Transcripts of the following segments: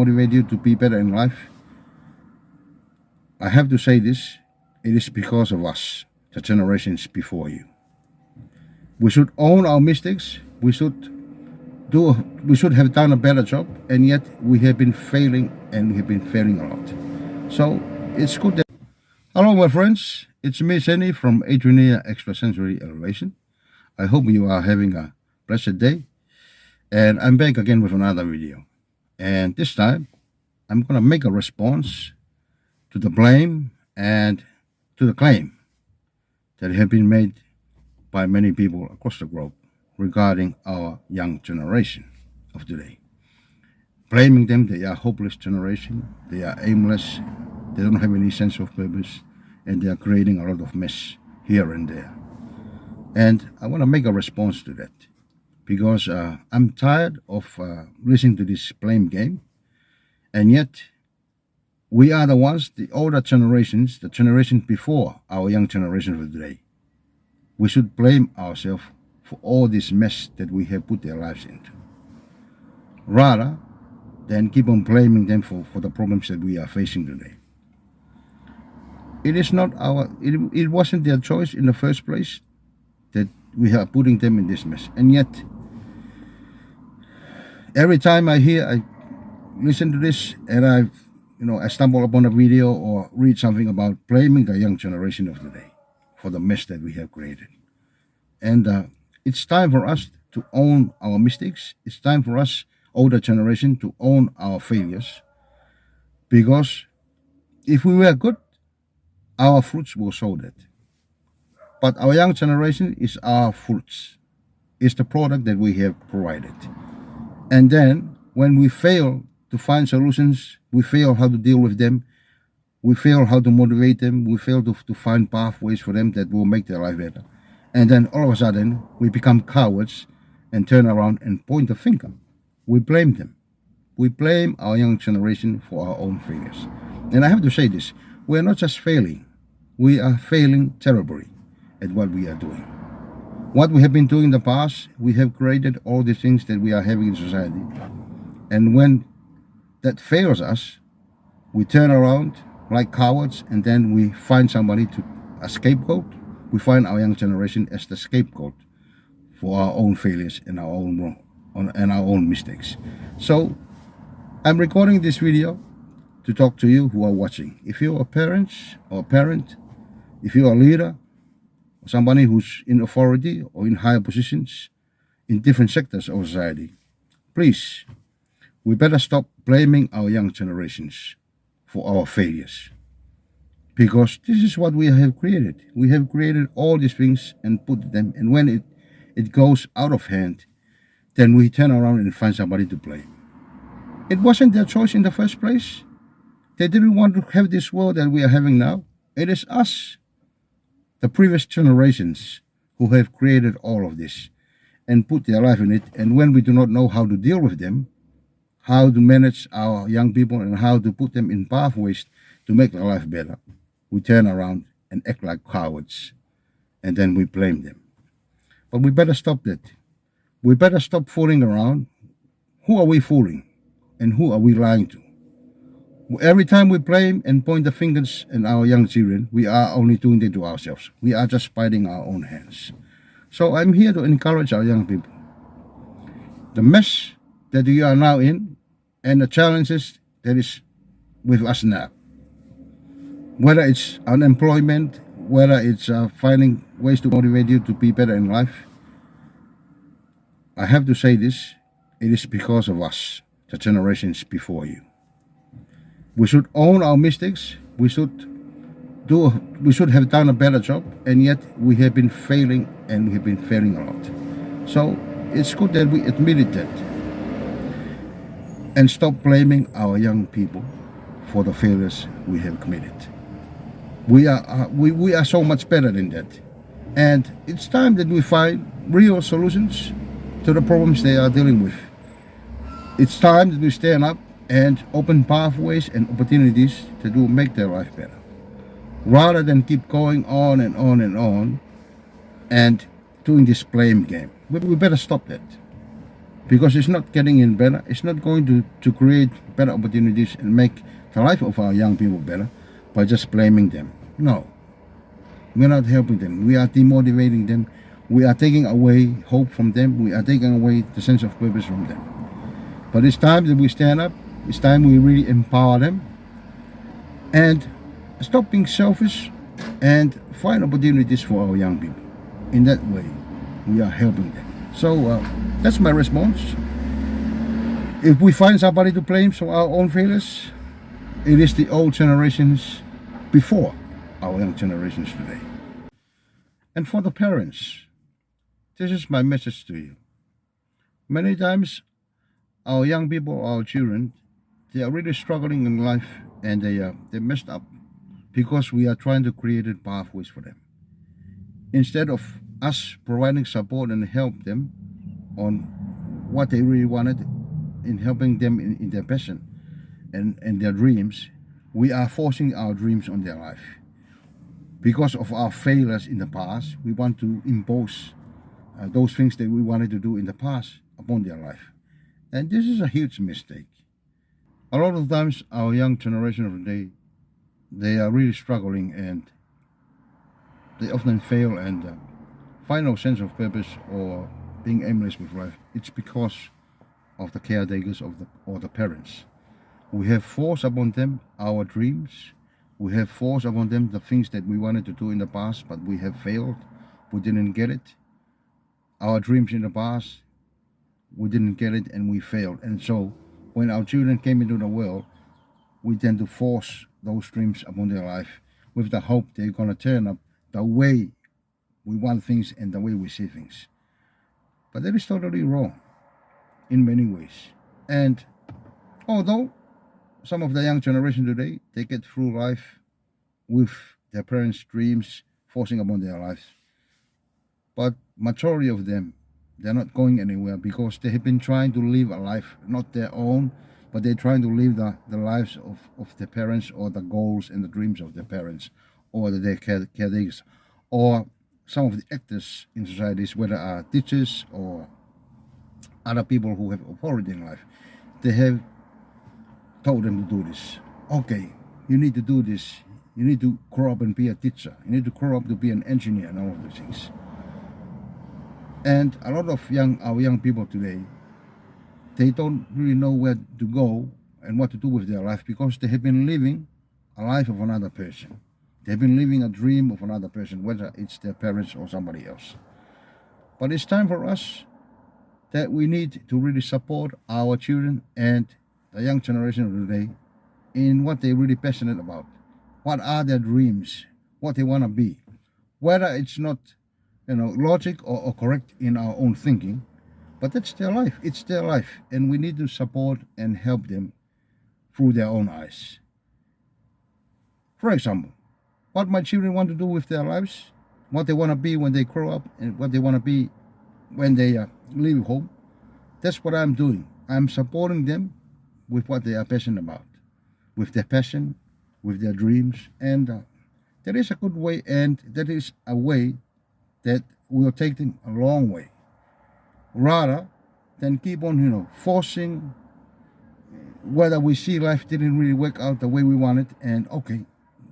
motivate you to be better in life. I have to say this, it is because of us, the generations before you. We should own our mistakes. We should have done a better job, and yet we have been failing, and we have been failing a lot. So it's good that. Hello, my friends. It's me, Seni, from Edrienia Extrasensory Elevation. I hope you are having a blessed day, and I'm back again with another video. And this time, I'm gonna make a response to the blame and to the claim that have been made by many people across the globe regarding our young generation of today. Blaming them, they are hopeless generation, they are aimless, they don't have any sense of purpose, and they are creating a lot of mess here and there. And I want to make a response to that because I'm tired of listening to this blame game, and yet we are the ones, the older generations, the generation before our young generation of today. We should blame ourselves for all this mess that we have put their lives into, rather than keep on blaming them for the problems that we are facing today. It is not it wasn't their choice in the first place that we are putting them in this mess. And yet, every time I listen to this, and I stumble upon a video or read something about blaming the young generation of today for the mess that we have created. And it's time for us to own our mistakes. It's time for us, older generation, to own our failures. Because if we were good, our fruits will show that. But our young generation is our fruits. It's the product that we have provided. And then when we fail to find solutions, we fail how to deal with them, we fail how to motivate them, we fail to find pathways for them that will make their life better. And then all of a sudden, we become cowards and turn around and point the finger. We blame them. We blame our young generation for our own failures. And I have to say this, we are not just failing, we are failing terribly at what we are doing. What we have been doing in the past, we have created all the things that we are having in society. And when that fails us, we turn around like cowards, and then we find somebody a scapegoat. We find our young generation as the scapegoat for our own failures and our own mistakes. So I'm recording this video to talk to you who are watching. If you're a parent, if you're a leader, or somebody who's in authority or in higher positions in different sectors of society, please, we better stop blaming our young generations for our failures. Because this is what we have created. We have created all these things and put them, and when it goes out of hand, then we turn around and find somebody to blame. It wasn't their choice in the first place. They didn't want to have this world that we are having now. It is us, the previous generations, who have created all of this and put their life in it. And when we do not know how to deal with them, how to manage our young people and how to put them in pathways to make their life better, we turn around and act like cowards, and then we blame them. But we better stop that. We better stop fooling around. Who are we fooling? And who are we lying to? Every time we blame and point the fingers at our young children, we are only doing it to ourselves. We are just biting our own hands. So I'm here to encourage our young people. The mess that you are now in and the challenges that is with us now, whether it's unemployment, whether it's finding ways to motivate you to be better in life, I have to say this, it is because of us, the generations before you. We should own our mistakes. We should have done a better job, and yet we have been failing, and we have been failing a lot. So it's good that we admitted that and stop blaming our young people for the failures we have committed. We are so much better than that, and it's time that we find real solutions to the problems they are dealing with. It's time that we stand up and open pathways and opportunities that will make their life better, rather than keep going on and on and on and doing this blame game. We better stop that. because it's not getting in better. It's not going to create better opportunities and make the life of our young people better by just blaming them. No, we're not helping them. We are demotivating them. We are taking away hope from them. We are taking away the sense of purpose from them. But it's time that we stand up. It's time we really empower them and stop being selfish and find opportunities for our young people. In that way, we are helping them. So that's my response. If we find somebody to blame for our own failures, it is the old generations before our young generations today. And for the parents, this is my message to you. Many times, our young people, our children, they are really struggling in life, and they messed up because we are trying to create pathways for them. Instead of us providing support and help them on what they really wanted, in helping them in their passion and their dreams, we are forcing our dreams on their life. Because of our failures in the past, we want to impose those things that we wanted to do in the past upon their life. And this is a huge mistake. A lot of times, our young generation of today, they are really struggling, and they often fail and find no sense of purpose or being aimless with life. It's because of the caretakers or the parents. We have forced upon them our dreams. We have forced upon them the things that we wanted to do in the past, but we have failed. We didn't get it. Our dreams in the past, we didn't get it, and we failed. And so when our children came into the world, we tend to force those dreams upon their life with the hope they're going to turn up the way we want things and the way we see things. But that is totally wrong in many ways. And although some of the young generation today, they get through life with their parents' dreams forcing upon their lives, but majority of them, they're not going anywhere because they have been trying to live a life not their own, but they're trying to live the lives of their parents, or the goals and the dreams of their parents, or their caretakers, or some of the actors in societies, whether are teachers or other people who have authority in life. They have told them to do this. Okay, you need to do this. You need to grow up and be a teacher. You need to grow up to be an engineer and all of those things. And a lot of our young people today, they don't really know where to go and what to do with their life because they have been living a life of another person. They've been living a dream of another person, whether it's their parents or somebody else. But it's time for us that we need to really support our children and the young generation of today in what they're really passionate about. What are their dreams? What they want to be? Whether it's not, logic or correct in our own thinking, but that's their life. It's their life, and we need to support and help them through their own eyes. For example, what my children want to do with their lives, what they want to be when they grow up, and what they want to be when they leave home, that's what I'm doing. I'm supporting them with what they are passionate about, with their passion, with their dreams, and that is a good way, and that is a way that will take them a long way, rather than keep on, forcing, whether we see life didn't really work out the way we wanted, and okay,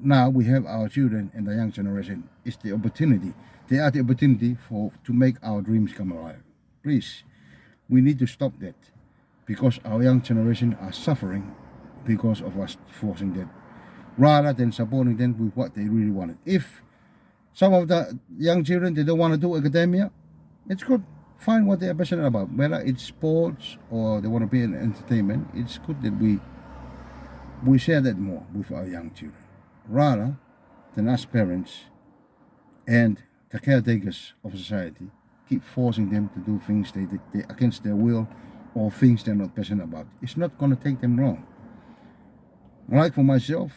now we have our children and the young generation. It's the opportunity. They are the opportunity to make our dreams come alive. Please, we need to stop that, because our young generation are suffering because of us forcing that, rather than supporting them with what they really wanted. If some of the young children, they don't want to do academia, it's good. Find what they are passionate about, whether it's sports or they want to be in entertainment. It's good that we share that more with our young children, rather than us parents and the caretakers of society keep forcing them to do things they against their will, or things they're not passionate about. It's not going to take them long. Like for myself,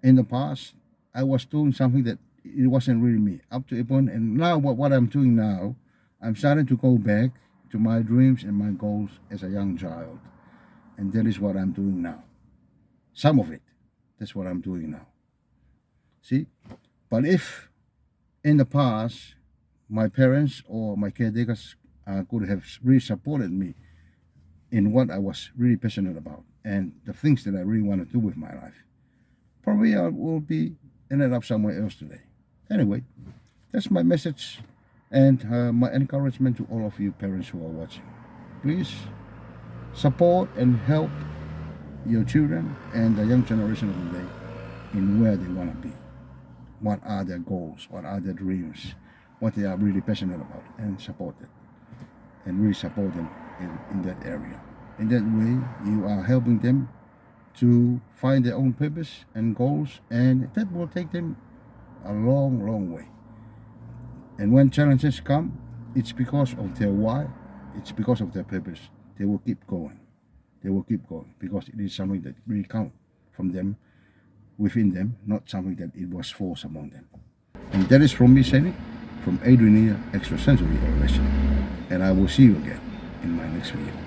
in the past, I was doing something that it wasn't really me, up to a point, and now what I'm doing now, I'm starting to go back to my dreams and my goals as a young child, and that is what I'm doing now. Some of it, that's what I'm doing now. See, but if in the past my parents or my caretakers could have really supported me in what I was really passionate about and the things that I really want to do with my life, probably I will be ended up somewhere else today. Anyway, that's my message and my encouragement to all of you parents who are watching. Please support and help your children and the young generation of today in where they want to be. What are their goals? What are their dreams? What they are really passionate about, and support it. And really support them in that area. In that way, you are helping them to find their own purpose and goals, and that will take them a long, long way. And when challenges come, it's because of their why, it's because of their purpose. They will keep going. They will keep going because it is something that really counts from them, within them, not something that it was forced among them. And that is from me, Seni, from Edrienia Extrasensory Elevation. And I will see you again in my next video.